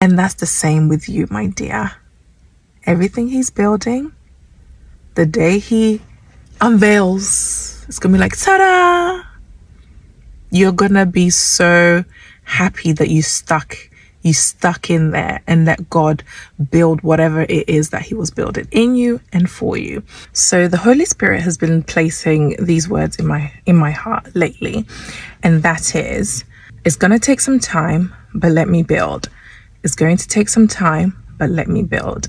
And that's the same with you, my dear. Everything he's building, the day he unveils, it's gonna be like, ta-da! You're gonna be so happy that you stuck in there and let God build whatever it is that he was building in you and for you. So the Holy Spirit has been placing these words in my heart lately, and that is, it's going to take some time, but let me build. It's going to take some time, but let me build.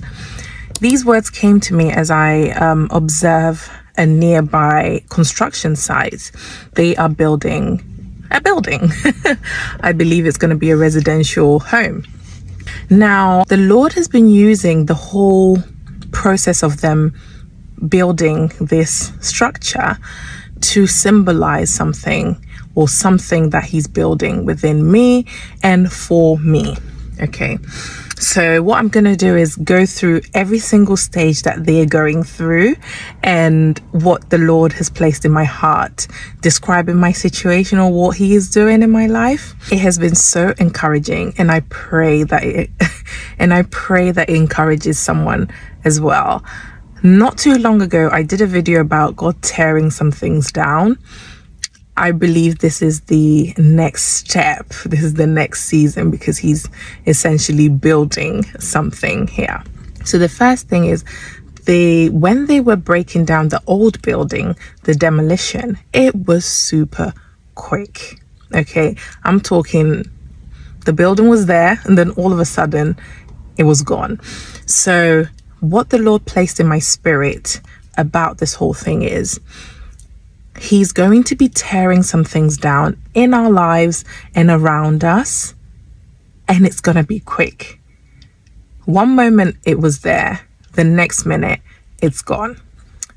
These words came to me as I observe a nearby construction site. They are building a building. I believe it's going to be a residential home. Now, the Lord has been using the whole process of them building this structure to symbolize something, or something that he's building within me and for me. Okay. So what I'm going to do is go through every single stage that they're going through and what the Lord has placed in my heart, describing my situation or what he is doing in my life. It has been so encouraging, and I pray that it encourages someone as well. Not too long ago, I did a video about God tearing some things down. I believe this is the next step. This is the next season, because he's essentially building something here. So the first thing is, when they were breaking down the old building, the demolition, it was super quick. Okay, I'm talking, the building was there and then all of a sudden it was gone. So what the Lord placed in my spirit about this whole thing is, he's going to be tearing some things down in our lives and around us, and it's going to be quick. One moment it was there, the next minute it's gone.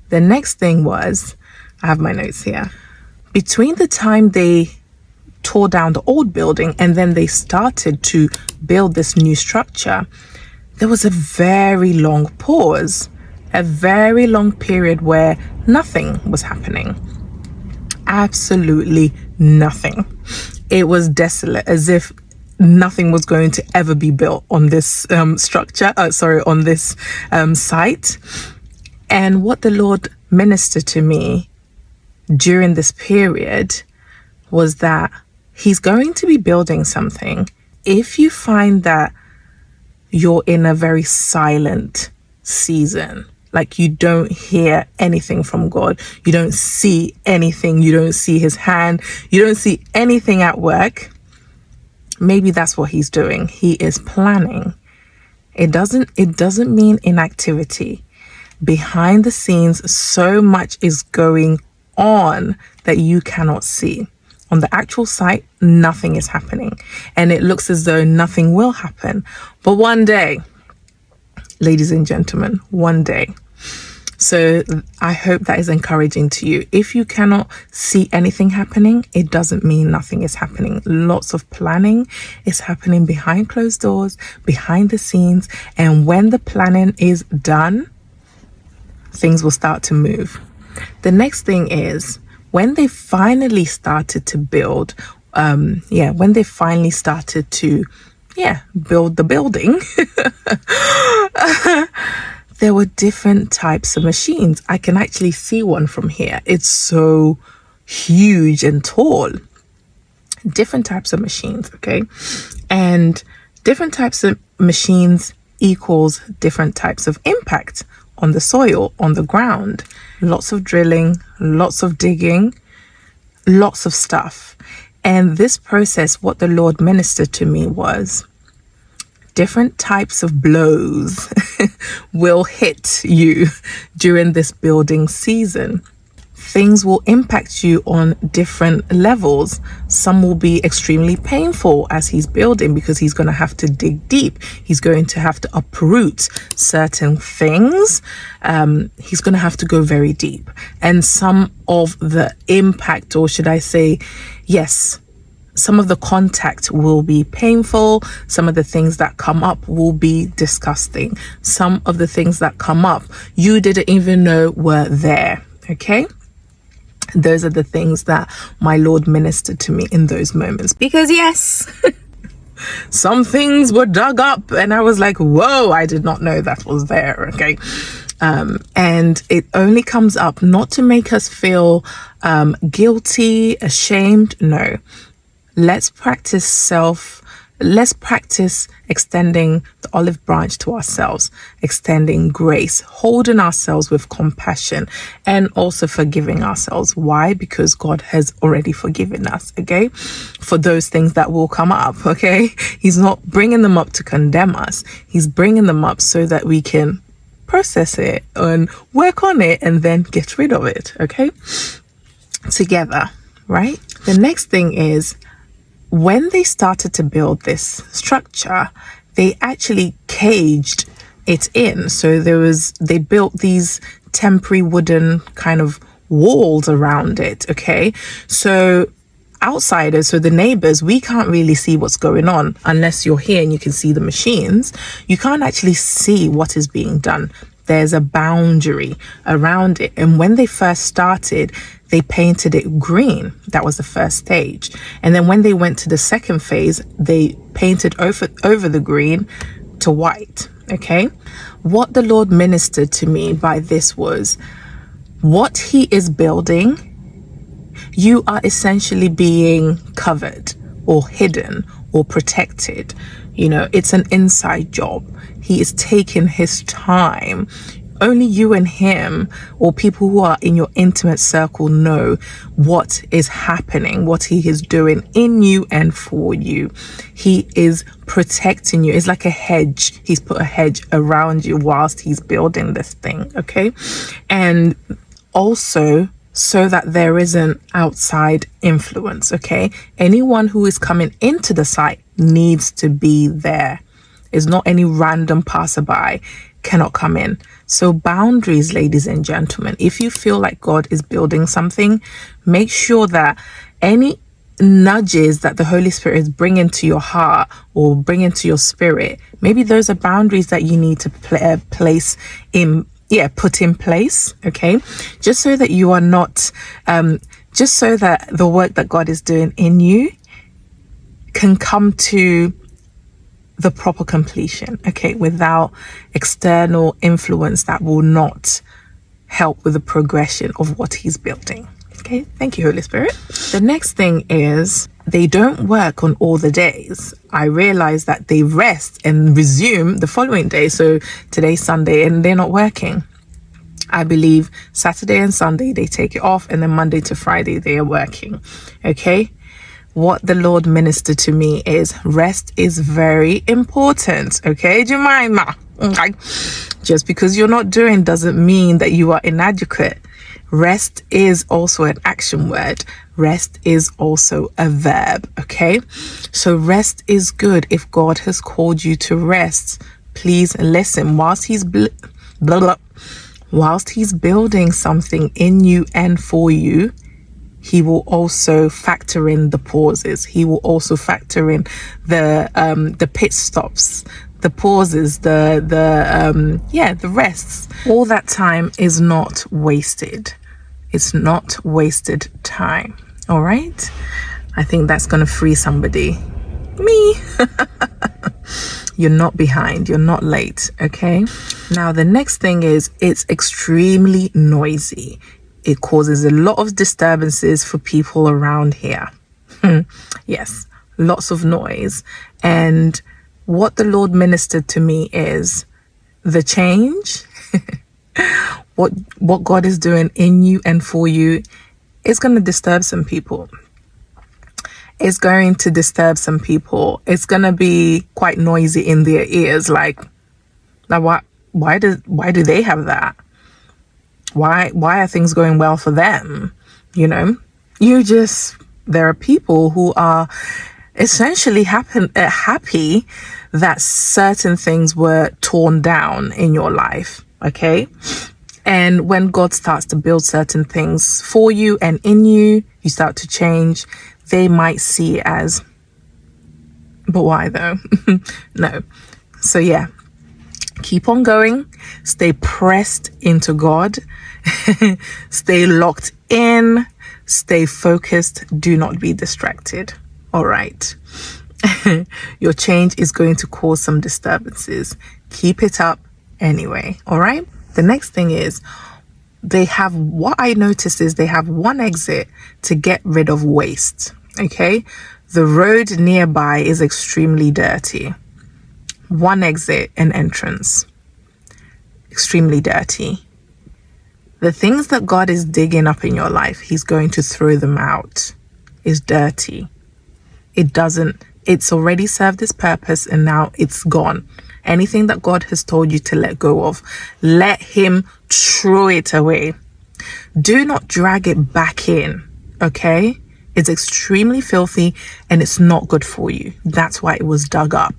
The next thing was, I have my notes here, between the time they tore down the old building and then they started to build this new structure, there was a very long pause, a very long period where nothing was happening. Absolutely nothing. It was desolate, as if nothing was going to ever be built on this on this site. And what the Lord ministered to me during this period was that he's going to be building something. If you find that you're in a very silent season, like you don't hear anything from God, you don't see anything, you don't see his hand, you don't see anything at work, maybe that's what he's doing. He is planning. It doesn't mean inactivity. Behind the scenes, so much is going on that you cannot see. On the actual site, nothing is happening, and it looks as though nothing will happen. But one day, ladies and gentlemen, one day. So I hope that is encouraging to you. If you cannot see anything happening, it doesn't mean nothing is happening. Lots of planning is happening behind closed doors, behind the scenes. And when the planning is done, things will start to move. The next thing is, when they finally started to build, build the building, there were different types of machines. I can actually see one from here. It's so huge and tall. Different types of machines, okay? And different types of machines equals different types of impact on the soil, on the ground. Lots of drilling, lots of digging, lots of stuff. And this process, what the Lord ministered to me was, different types of blows will hit you during this building season. Things will impact you on different levels. Some will be extremely painful as he's building, because he's going to have to dig deep. He's going to have to uproot certain things. He's going to have to go very deep. And some of the impact, or should I say, yes, some of the contact will be painful. Some of the things that come up will be disgusting. Some of the things that come up, you didn't even know were there. Okay? Those are the things that my Lord ministered to me in those moments. Because yes, some things were dug up, and I was like, whoa, I did not know that was there. Okay. And it only comes up not to make us feel guilty, ashamed. No, let's practice extending the olive branch to ourselves, extending grace, holding ourselves with compassion, and also forgiving ourselves. Why? Because God has already forgiven us, okay? For those things that will come up, okay? He's not bringing them up to condemn us. He's bringing them up so that we can process it and work on it and then get rid of it, okay? Together, right? The next thing is, when they started to build this structure, they actually caged it in. So they built these temporary wooden kind of walls around it. Okay. So outsiders, so the neighbors, we can't really see what's going on unless you're here and you can see the machines. You can't actually see what is being done. There's a boundary around it. And when they first started, they painted it green. That was the first stage. And then when they went to the second phase, they painted over the green to white. Okay. What the Lord ministered to me by this was, what he is building, you are essentially being covered or hidden or protected. You know, it's an inside job. He is taking his time. Only you and him, or people who are in your intimate circle, know what is happening, what he is doing in you and for you. He is protecting you. It's like a hedge. He's put a hedge around you whilst he's building this thing. Okay. And also, so that there isn't outside influence. Okay. Anyone who is coming into the site needs to be there. It's not any random passerby cannot come in. So boundaries, ladies and gentlemen, if you feel like God is building something, make sure that any nudges that the Holy Spirit is bringing to your heart or bringing to your spirit, maybe those are boundaries that you need to put in place. Okay. Just so that you are not, just so that the work that God is doing in you can come to the proper completion, okay, without external influence that will not help with the progression of what he's building. Okay, thank you, Holy Spirit. The next thing is, they don't work on all the days. I realize that they rest and resume the following day. So today's Sunday and they're not working. I believe Saturday and Sunday they take it off, and then Monday to Friday they are working. Okay. What the Lord ministered to me is, rest is very important. Okay, Jemima. Okay. Just because you're not doing doesn't mean that you are inadequate. Rest is also an action word. Rest is also a verb. Okay. So rest is good. If God has called you to rest, please listen. Whilst he's building something in you and for you, he will also factor in the pauses. He will also factor in the pit stops, the pauses, the rests. All that time is not wasted. It's not wasted time. All right. I think that's going to free somebody. Me. You're not behind. You're not late. Okay. Now, the next thing is, it's extremely noisy. It causes a lot of disturbances for people around here. Yes, lots of noise. And what the Lord ministered to me is, the change, what God is doing in you and for you is going to disturb some people. It's going to disturb some people. It's going to be quite noisy in their ears. Like why do they have that? Why are things going well for them? You know, there are people who are essentially happy that certain things were torn down in your life. Okay. And when God starts to build certain things for you and in you, you start to change. They might see it as, but why though? No. So yeah. Keep on going, stay pressed into God, stay locked in, stay focused, do not be distracted. All right. Your change is going to cause some disturbances. Keep it up anyway. All right. The next thing is what I noticed is they have one exit to get rid of waste. Okay. The road nearby is extremely dirty. One exit and entrance. Extremely dirty. The things that God is digging up in your life, he's going to throw them out. It's dirty. It's already served its purpose and now it's gone. Anything that God has told you to let go of, let him throw it away. Do not drag it back in, okay? It's extremely filthy and it's not good for you. That's why it was dug up.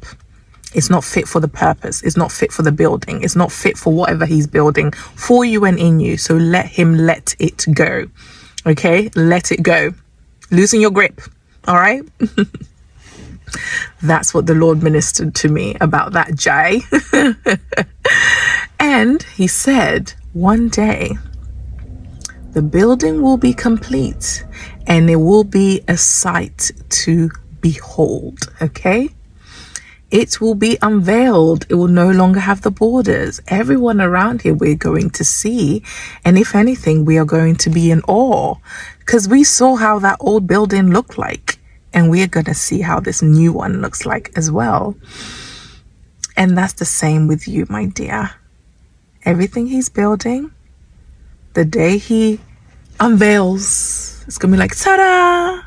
It's not fit for the purpose. It's not fit for the building. It's not fit for whatever he's building for you and in you. So let him let it go, okay? Let it go. Loosen your grip, all right? That's what the Lord ministered to me about that, Jai. And he said, one day the building will be complete and it will be a sight to behold. Okay. It will be unveiled. It will no longer have the borders. Everyone around here we're going to see. And if anything, we are going to be in awe because we saw how that old building looked like. And we're going to see how this new one looks like as well. And that's the same with you, my dear. Everything he's building, the day he unveils, it's going to be like, ta-da!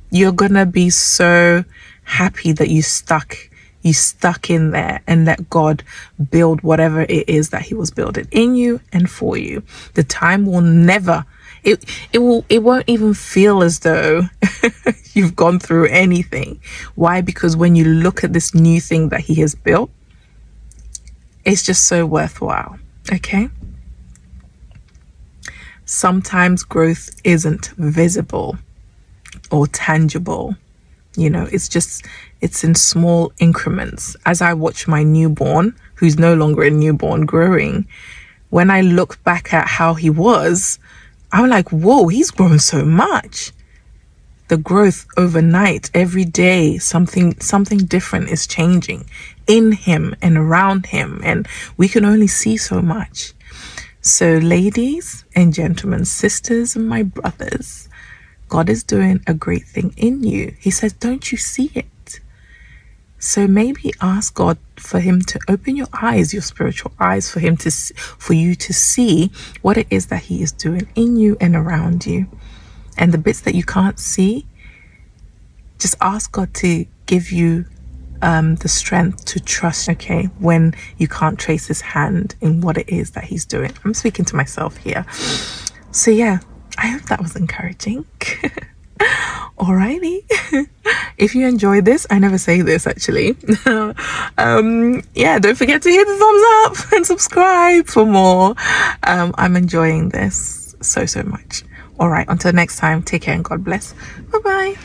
You're going to be so happy that you stuck in there and let God build whatever it is that he was building in you and for you. The time will never, it won't even feel as though you've gone through anything. Why? Because when you look at this new thing that he has built, it's just so worthwhile. Okay. Sometimes growth isn't visible or tangible. You know, it's in small increments. As I watch my newborn, who's no longer a newborn, growing, when I look back at how he was, I'm like, whoa, he's grown so much. The growth overnight, every day, something different is changing in him and around him. And we can only see so much. So ladies and gentlemen, sisters and my brothers, God is doing a great thing in you. He says, don't you see it? So maybe ask God for him to open your eyes, your spiritual eyes, for you to see what it is that he is doing in you and around you. And the bits that you can't see, just ask God to give you the strength to trust, okay, when you can't trace his hand in what it is that he's doing. I'm speaking to myself here. So yeah, I hope that was encouraging. Alrighty. If you enjoyed this, I never say this actually. Yeah, don't forget to hit the thumbs up and subscribe for more. I'm enjoying this so much. All right, until next time, take care and God bless. Bye-bye.